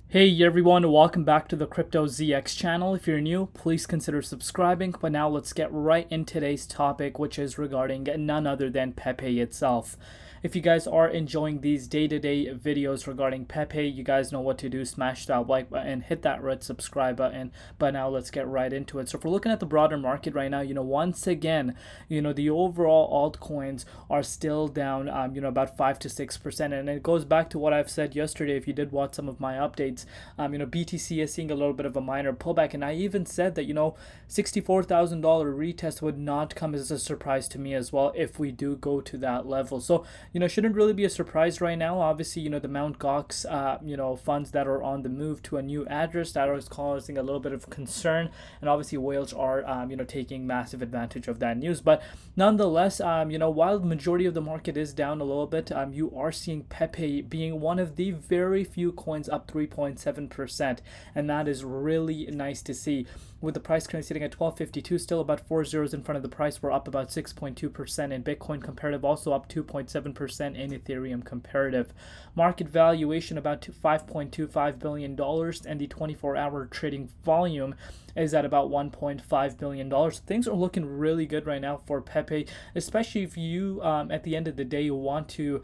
Hey everyone, welcome back to the Crypto ZX channel. If you're new, please consider subscribing. But now let's get right in today's topic, which is regarding none other than Pepe itself. If you guys are enjoying these day-to-day videos regarding Pepe, you guys know what to do. Smash that like button, hit that red subscribe button. But now let's get right into it. So if we're looking at the broader market right now, once again, the overall altcoins are still down, about 5 to 6%. And it goes back to what I've said yesterday. If you did watch some of my updates, BTC is seeing a little bit of a minor pullback. And I even said that, $64,000 retest would not come as a surprise to me as well if we do go to that level. So, shouldn't really be a surprise right now. Obviously, the Mt. Gox, funds that are on the move to a new address that is causing a little bit of concern. And obviously, whales are, taking massive advantage of that news. But nonetheless, while the majority of the market is down a little bit, you are seeing Pepe being one of the very few coins up 3.7%. And that is really nice to see. With the price currently sitting at 1252, still about 4 zeros in front of the price. We're up about 6.2% in Bitcoin comparative, also up 2.7% in Ethereum comparative. Market valuation about $5.25 billion, and the 24-hour trading volume is at about $1.5 billion. Things are looking really good right now for Pepe, especially if you, at the end of the day, you want to,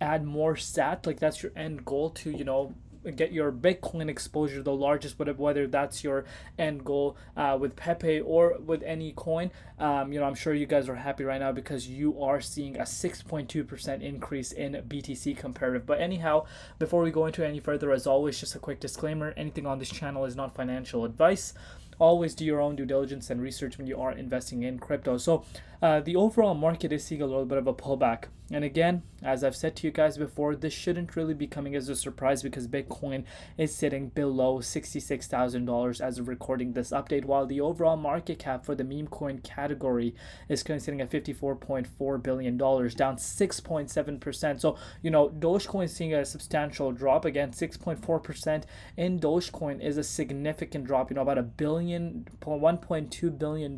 add more SAT, like that's your end goal to, get your Bitcoin exposure the largest, whether that's your end goal with Pepe or with any coin. I'm sure you guys are happy right now because you are seeing a 6.2% increase in BTC comparative. But anyhow, before we go into any further, as always, just a quick disclaimer: anything on this channel is not financial advice. Always do your own due diligence and research when you are investing in crypto. So the overall market is seeing a little bit of a pullback. And again, as I've said to you guys before, this shouldn't really be coming as a surprise because Bitcoin is sitting below $66,000 as of recording this update, while the overall market cap for the Memecoin category is currently sitting at $54.4 billion, down 6.7%. So, Dogecoin is seeing a substantial drop. Again, 6.4% in Dogecoin is a significant drop, about $1.2 billion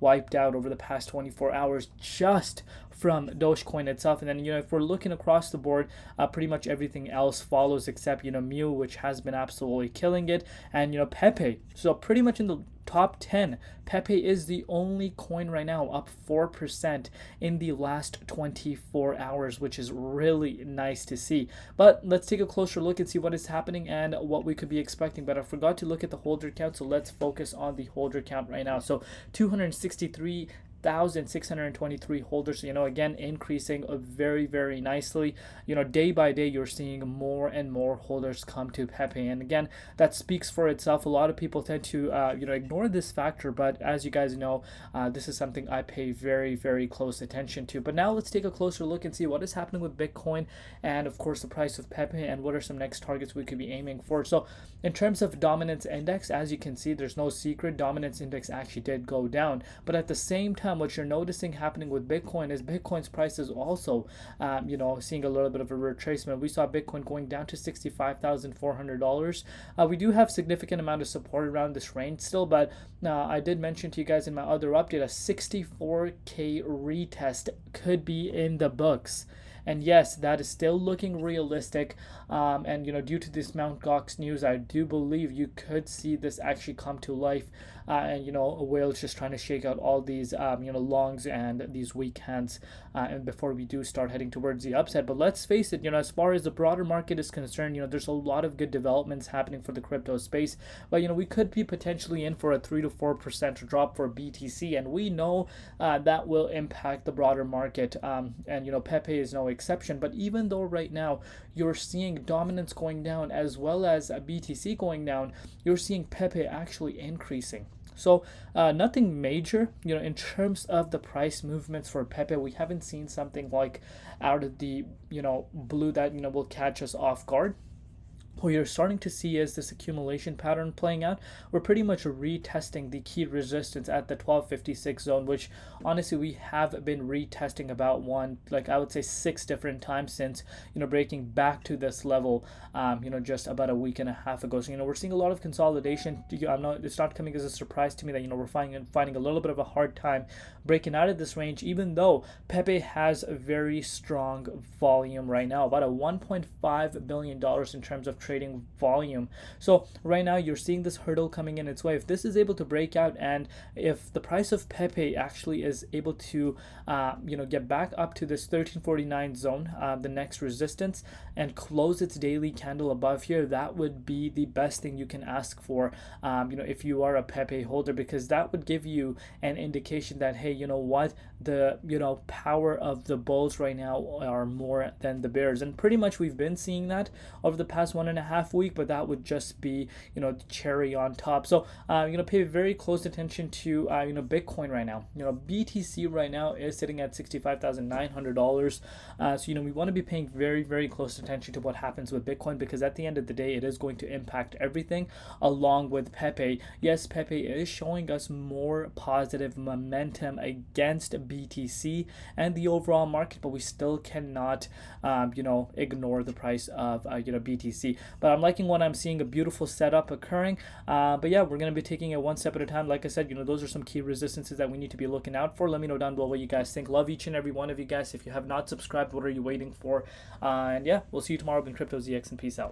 wiped out over the past 24 hours just from Dogecoin itself. And then, if we're looking across the board, pretty much everything else follows except, Mu, which has been absolutely killing it, and, Pepe. So pretty much in the top 10, Pepe is the only coin right now up 4% in the last 24 hours, which is really nice to see. But let's take a closer look and see what is happening and what we could be expecting. But I forgot to look at the holder count, so let's focus on the holder count right now. So 263,623 holders, again increasing very, very nicely. Day by day you're seeing more and more holders come to Pepe, and again, that speaks for itself. A lot of people tend to ignore this factor, but as you guys know, this is something I pay very, very close attention to. But now let's take a closer look and see what is happening with Bitcoin and of course the price of Pepe, and what are some next targets we could be aiming for. So in terms of dominance index, as you can see, there's no secret, dominance index actually did go down, but at the same time, what you're noticing happening with Bitcoin is Bitcoin's price is also, seeing a little bit of a retracement. We saw Bitcoin going down to $65,400. We do have significant amount of support around this range still, but I did mention to you guys in my other update, a 64K retest could be in the books. And yes, that is still looking realistic. And due to this Mt. Gox news, I do believe you could see this actually come to life. And a whale's just trying to shake out all these longs and these weak hands, and before we do start heading towards the upside. But let's face it, as far as the broader market is concerned, there's a lot of good developments happening for the crypto space. But we could be potentially in for a 3 to 4% drop for BTC, and we know that will impact the broader market. And Pepe is no exception. But even though right now you're seeing dominance going down as well as BTC going down, you're seeing Pepe actually increasing. So nothing major, in terms of the price movements for Pepe. We haven't seen something like out of the, blue that, will catch us off guard. What you're starting to see is this accumulation pattern playing out. We're pretty much retesting the key resistance at the 1256 zone, which honestly we have been retesting about I would say 6 different times since breaking back to this level just about a week and a half ago. So we're seeing a lot of consolidation. It's not coming as a surprise to me that we're finding a little bit of a hard time breaking out of this range, even though Pepe has a very strong volume right now, about a $1.5 billion in terms of trading volume. So right now you're seeing this hurdle coming in its way. If this is able to break out, and if the price of Pepe actually is able to get back up to this 1349 zone, the next resistance, and close its daily candle above here, that would be the best thing you can ask for, if you are a Pepe holder, because that would give you an indication that, hey, you know what, the power of the bulls right now are more than the bears. And pretty much we've been seeing that over the past 1.5 week, but that would just be the cherry on top. So pay very close attention to Bitcoin right now. BTC right now is sitting at $65,900. So we want to be paying very, very close attention to what happens with Bitcoin, because at the end of the day it is going to impact everything, along with Pepe. Yes, Pepe is showing us more positive momentum against BTC and the overall market, but we still cannot ignore the price of BTC. But I'm liking what I'm seeing, a beautiful setup occurring. But yeah, we're going to be taking it one step at a time. Like I said, those are some key resistances that we need to be looking out for. Let me know down below what you guys think. Love each and every one of you guys. If you have not subscribed, what are you waiting for? And yeah, we'll see you tomorrow in Crypto ZX, and peace out.